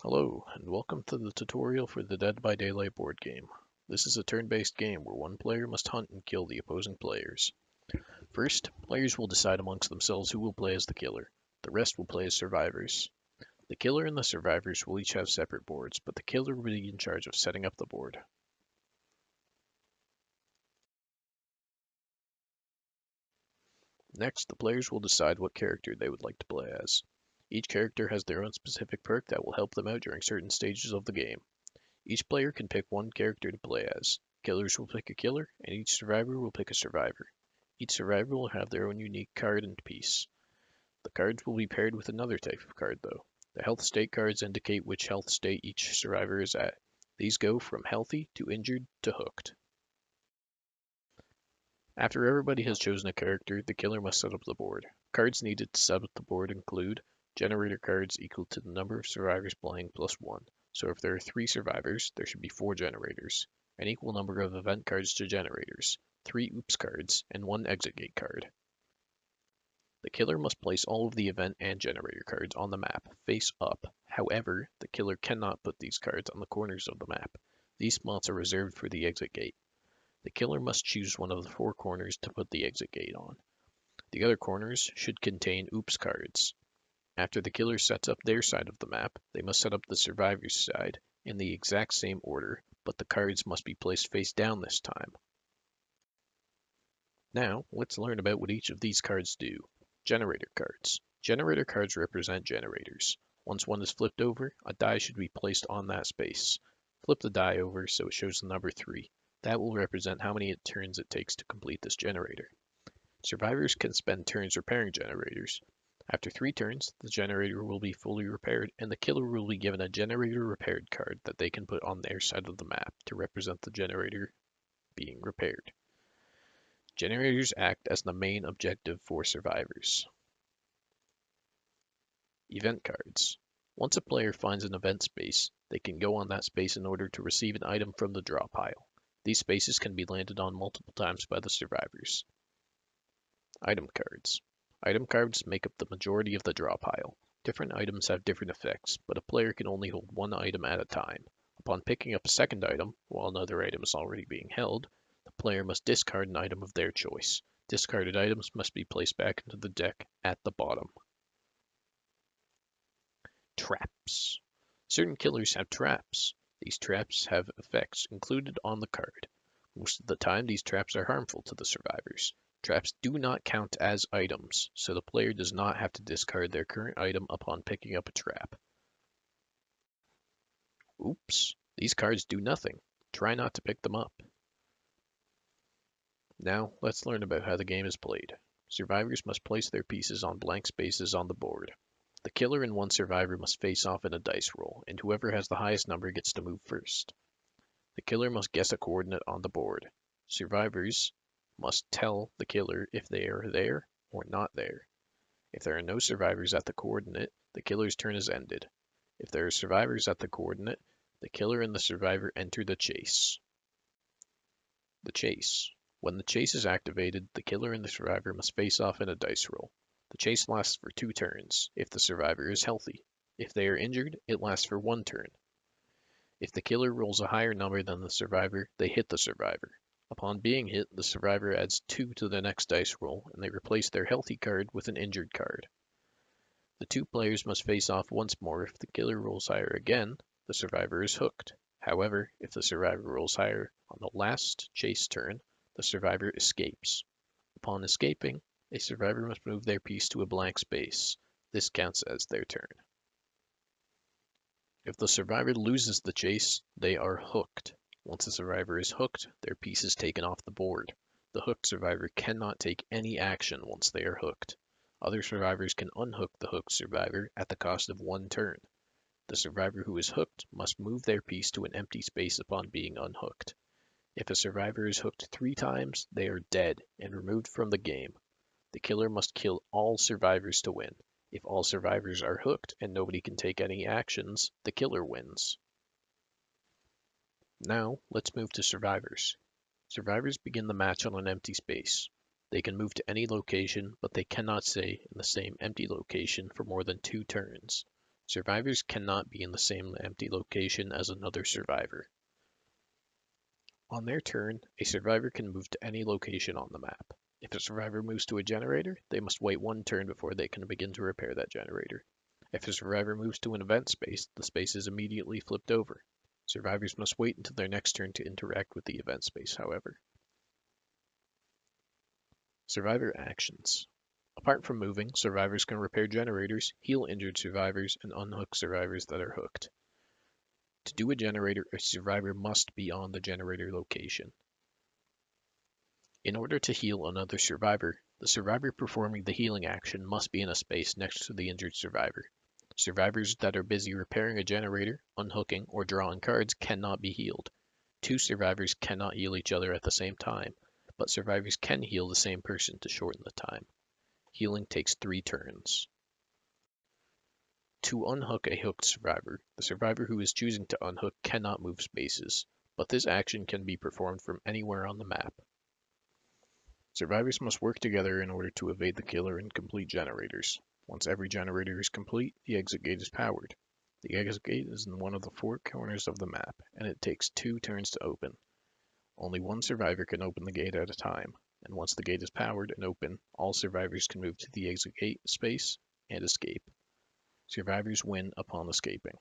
Hello, and welcome to the tutorial for the Dead by Daylight board game. This is a turn-based game where one player must hunt and kill the opposing players. First, players will decide amongst themselves who will play as the killer. The rest will play as survivors. The killer and the survivors will each have separate boards, but the killer will be in charge of setting up the board. Next, the players will decide what character they would like to play as. Each character has their own specific perk that will help them out during certain stages of the game. Each player can pick one character to play as. Killers will pick a killer, and each survivor will pick a survivor. Each survivor will have their own unique card and piece. The cards will be paired with another type of card, though. The health state cards indicate which health state each survivor is at. These go from healthy to injured to hooked. After everybody has chosen a character, the killer must set up the board. Cards needed to set up the board include generator cards equal to the number of survivors playing plus 1. So if there are 3 survivors, there should be 4 generators. An equal number of event cards to generators, 3 oops cards, and 1 exit gate card. The killer must place all of the event and generator cards on the map, face up. However, the killer cannot put these cards on the corners of the map. These spots are reserved for the exit gate. The killer must choose one of the 4 corners to put the exit gate on. The other corners should contain oops cards. After the killer sets up their side of the map, they must set up the survivor's side in the exact same order, but the cards must be placed face down this time. Now, let's learn about what each of these cards do. Generator cards. Generator cards represent generators. Once one is flipped over, a die should be placed on that space. Flip the die over so it shows the number 3. That will represent how many turns it takes to complete this generator. Survivors can spend turns repairing generators. After 3 turns, the generator will be fully repaired, and the killer will be given a generator repaired card that they can put on their side of the map to represent the generator being repaired. Generators act as the main objective for survivors. Event cards. Once a player finds an event space, they can go on that space in order to receive an item from the draw pile. These spaces can be landed on multiple times by the survivors. Item cards. Item cards make up the majority of the draw pile. Different items have different effects, but a player can only hold one item at a time. Upon picking up a second item, while another item is already being held, the player must discard an item of their choice. Discarded items must be placed back into the deck at the bottom. Traps. Certain killers have traps. These traps have effects included on the card. Most of the time, these traps are harmful to the survivors. Traps do not count as items, so the player does not have to discard their current item upon picking up a trap. Oops, these cards do nothing. Try not to pick them up. Now, let's learn about how the game is played. Survivors must place their pieces on blank spaces on the board. The killer and one survivor must face off in a dice roll, and whoever has the highest number gets to move first. The killer must guess a coordinate on the board. Survivors must tell the killer if they are there or not there. If there are no survivors at the coordinate, the killer's turn is ended. If there are survivors at the coordinate, the killer and the survivor enter the chase. The chase. When the chase is activated, the killer and the survivor must face off in a dice roll. The chase lasts for 2 turns, if the survivor is healthy. If they are injured, it lasts for 1 turn. If the killer rolls a higher number than the survivor, they hit the survivor. Upon being hit, the survivor adds 2 to the next dice roll, and they replace their healthy card with an injured card. The 2 players must face off once more. If the killer rolls higher again, the survivor is hooked. However, if the survivor rolls higher on the last chase turn, the survivor escapes. Upon escaping, a survivor must move their piece to a blank space. This counts as their turn. If the survivor loses the chase, they are hooked. Once a survivor is hooked, their piece is taken off the board. The hooked survivor cannot take any action once they are hooked. Other survivors can unhook the hooked survivor at the cost of 1 turn. The survivor who is hooked must move their piece to an empty space upon being unhooked. If a survivor is hooked 3 times, they are dead and removed from the game. The killer must kill all survivors to win. If all survivors are hooked and nobody can take any actions, the killer wins. Now, let's move to survivors. Survivors begin the match on an empty space. They can move to any location, but they cannot stay in the same empty location for more than 2 turns. Survivors cannot be in the same empty location as another survivor. On their turn, a survivor can move to any location on the map. If a survivor moves to a generator, they must wait one turn before they can begin to repair that generator. If a survivor moves to an event space, the space is immediately flipped over. Survivors must wait until their next turn to interact with the event space, however. Survivor actions. Apart from moving, survivors can repair generators, heal injured survivors, and unhook survivors that are hooked. To do a generator, a survivor must be on the generator location. In order to heal another survivor, the survivor performing the healing action must be in a space next to the injured survivor. Survivors that are busy repairing a generator, unhooking, or drawing cards cannot be healed. Two survivors cannot heal each other at the same time, but survivors can heal the same person to shorten the time. Healing takes 3 turns. To unhook a hooked survivor, the survivor who is choosing to unhook cannot move spaces, but this action can be performed from anywhere on the map. Survivors must work together in order to evade the killer and complete generators. Once every generator is complete, the exit gate is powered. The exit gate is in one of the 4 corners of the map, and it takes 2 turns to open. Only one survivor can open the gate at a time, and once the gate is powered and open, all survivors can move to the exit gate space and escape. Survivors win upon escaping.